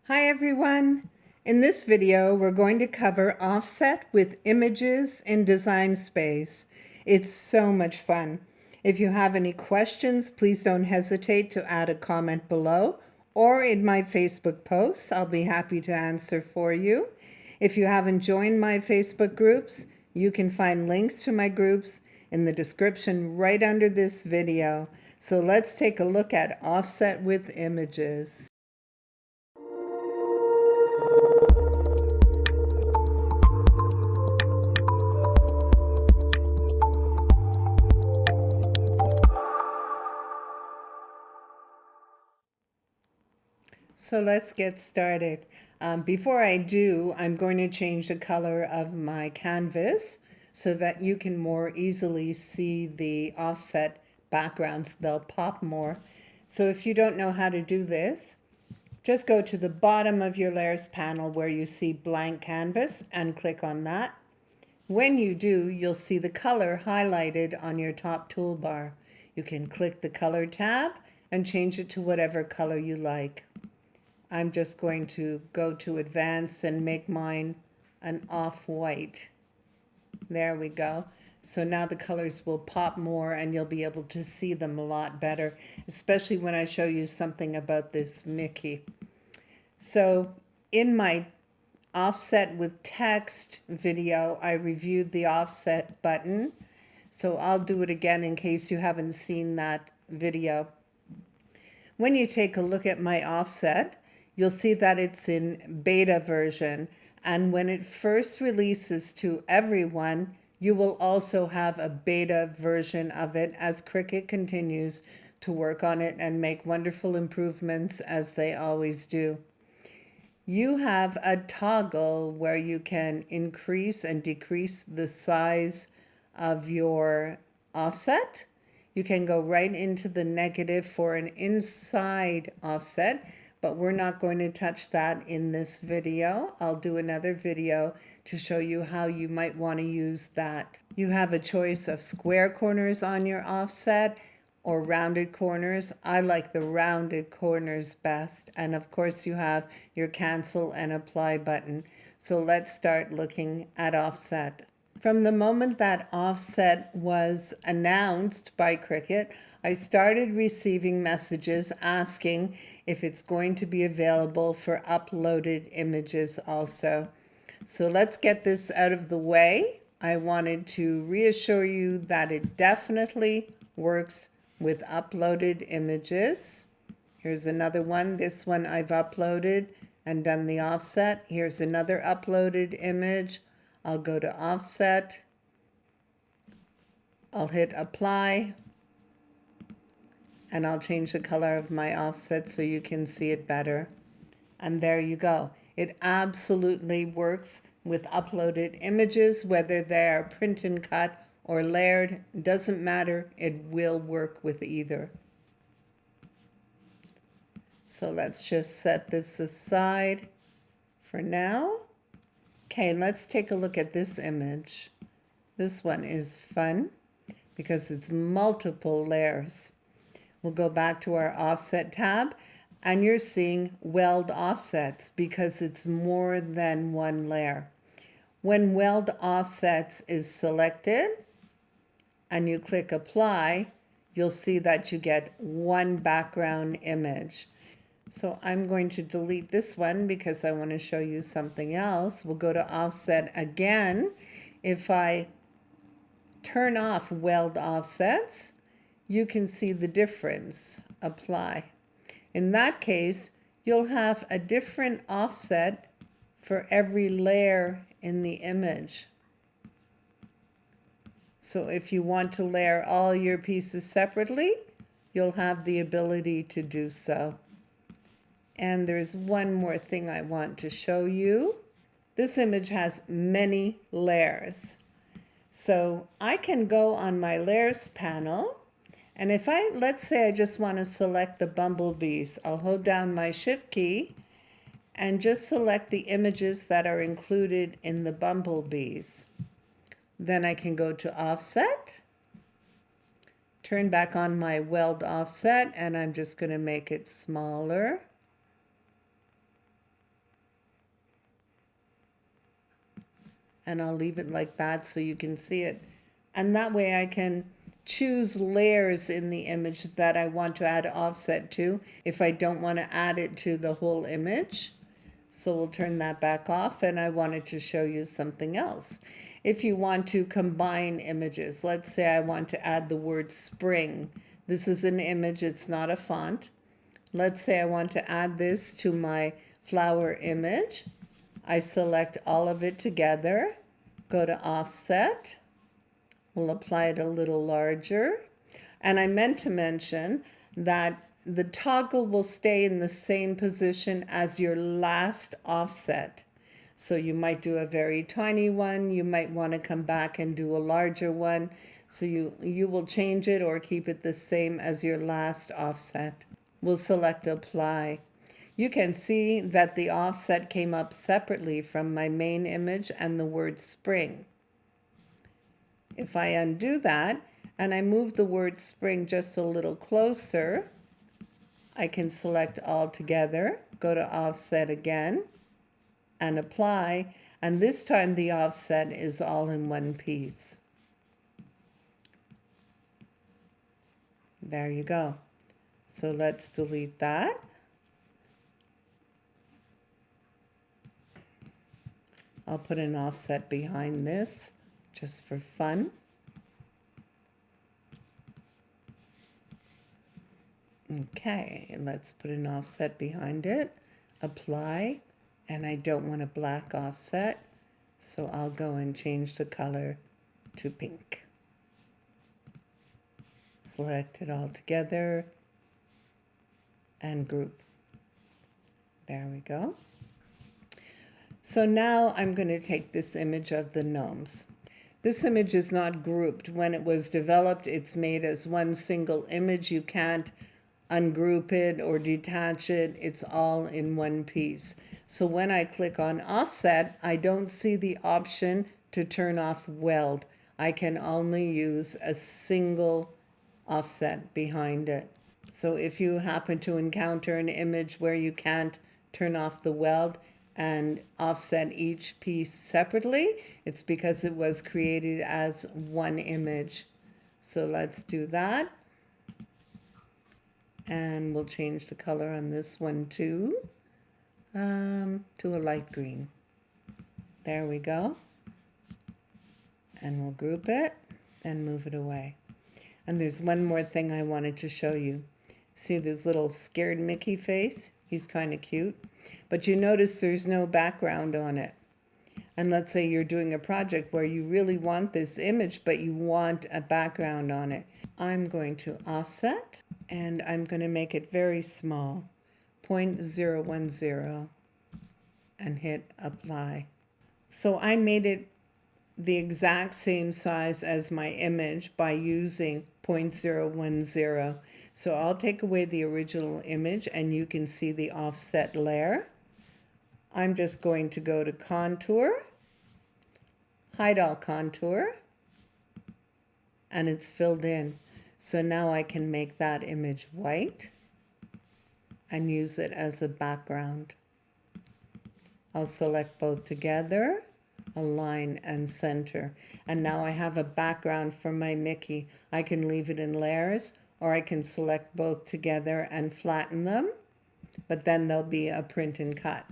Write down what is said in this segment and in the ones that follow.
Hi everyone! In this video we're going to cover offset with images in Design Space. It's so much fun. If you have any questions, please don't hesitate to add a comment below or in my Facebook posts. I'll be happy to answer for you. If you haven't joined my Facebook groups, you can find links to my groups in the description right under this video. So let's take a look at offset with images. So let's get started. Before I do, I'm going to change the color of my canvas so that you can more easily see the offset backgrounds. They'll pop more. So if you don't know how to do this, just go to the bottom of your layers panel where you see blank canvas and click on that. When you do, you'll see the color highlighted on your top toolbar. You can click the color tab and change it to whatever color you like. I'm just going to go to advanced and make mine an off-white. There we go. So now the colors will pop more and you'll be able to see them a lot better, especially when I show you something about this Mickey. So in my offset with text video, I reviewed the offset button. So I'll do it again in case you haven't seen that video. When you take a look at my offset, you'll see that it's in beta version. And when it first releases to everyone, you will also have a beta version of it as Cricut continues to work on it and make wonderful improvements as they always do. You have a toggle where you can increase and decrease the size of your offset. You can go right into the negative for an inside offset, but we're not going to touch that in this video. I'll do another video to show you how you might want to use that. You have a choice of square corners on your offset or rounded corners. I like the rounded corners best. And of course you have your cancel and apply button. So let's start looking at offset. From the moment that offset was announced by Cricut, I started receiving messages asking if it's going to be available for uploaded images also. So let's get this out of the way. I wanted to reassure you that it definitely works with uploaded images. Here's another one. This one I've uploaded and done the offset. Here's another uploaded image. I'll go to offset. I'll hit apply. And I'll change the color of my offset so you can see it better. And there you go. It absolutely works with uploaded images, whether they are print and cut or layered, doesn't matter, it will work with either. So let's just set this aside for now. Okay, let's take a look at this image. This one is fun because it's multiple layers. We'll go back to our offset tab and you're seeing weld offsets because it's more than one layer. When weld offsets is selected and you click apply, you'll see that you get one background image. So I'm going to delete this one because I want to show you something else. We'll go to offset again. If I turn off weld offsets, you can see the difference. Apply. In that case, you'll have a different offset for every layer in the image. So if you want to layer all your pieces separately, you'll have the ability to do so. And there's one more thing I want to show you. This image has many layers. So I can go on my layers panel, and if let's say I just want to select the bumblebees, I'll hold down my shift key and just select the images that are included in the bumblebees. Then I can go to offset, turn back on my weld offset, and I'm just going to make it smaller. and I'll leave it like that so you can see it. And that way I can choose layers in the image that I want to add offset to if I don't want to add it to the whole image. So we'll turn that back off, and I wanted to show you something else. If you want to combine images, let's say I want to add the word spring. This is an image, it's not a font. Let's say I want to add this to my flower image. I select all of it together, go to offset. We'll apply it a little larger. And I meant to mention that the toggle will stay in the same position as your last offset. So you might do a very tiny one. You might want to come back and do a larger one. So you will change it or keep it the same as your last offset. We'll select apply. You can see that the offset came up separately from my main image and the word spring. If I undo that and I move the word spring just a little closer, I can select all together, go to offset again, and apply, and this time the offset is all in one piece. There you go. So let's delete that. I'll put an offset behind this just for fun. Okay, let's put an offset behind it, apply, and I don't want a black offset, so I'll go and change the color to pink. Select it all together and group. There we go. So now I'm going to take this image of the gnomes. This image is not grouped. When it was developed, it's made as one single image. You can't ungroup it or detach it. It's all in one piece. So when I click on offset, I don't see the option to turn off weld. I can only use a single offset behind it. So if you happen to encounter an image where you can't turn off the weld and offset each piece separately, it's because it was created as one image. So let's do that. And we'll change the color on this one too, to a light green. There we go. And we'll group it and move it away. And there's one more thing I wanted to show you. See this little scared Mickey face? He's kind of cute. But you notice there's no background on it. And let's say you're doing a project where you really want this image, but you want a background on it. I'm going to offset, and I'm going to make it very small, 0.010, and hit apply. So I made it the exact same size as my image by using 0.010. So I'll take away the original image and you can see the offset layer. I'm just going to go to contour, hide all contour, and it's filled in. So now I can make that image white and use it as a background. I'll select both together, align and center. And now I have a background for my Mickey. I can leave it in layers, or I can select both together and flatten them, but then there'll be a print and cut.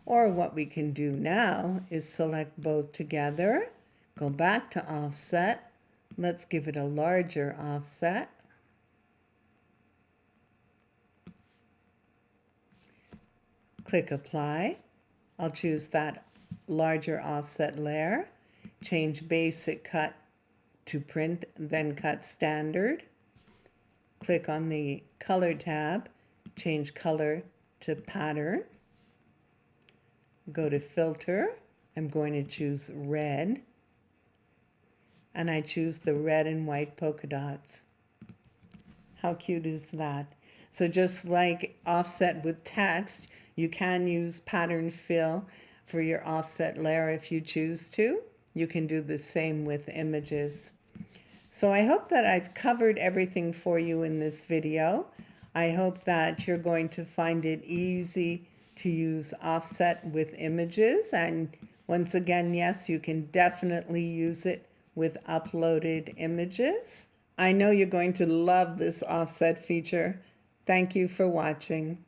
Or what we can do now is select both together, go back to offset. Let's give it a larger offset. Click apply. I'll choose that larger offset layer, change basic cut to print, then cut standard. Click on the color tab, change color to pattern. Go to filter. I'm going to choose red. And I choose the red and white polka dots. How cute is that? So just like offset with text, you can use pattern fill for your offset layer if you choose to. You can do the same with images. So I hope that I've covered everything for you in this video. I hope that you're going to find it easy to use offset with images and Once again, yes, you can definitely use it with uploaded images. I know you're going to love this offset feature. Thank you for watching.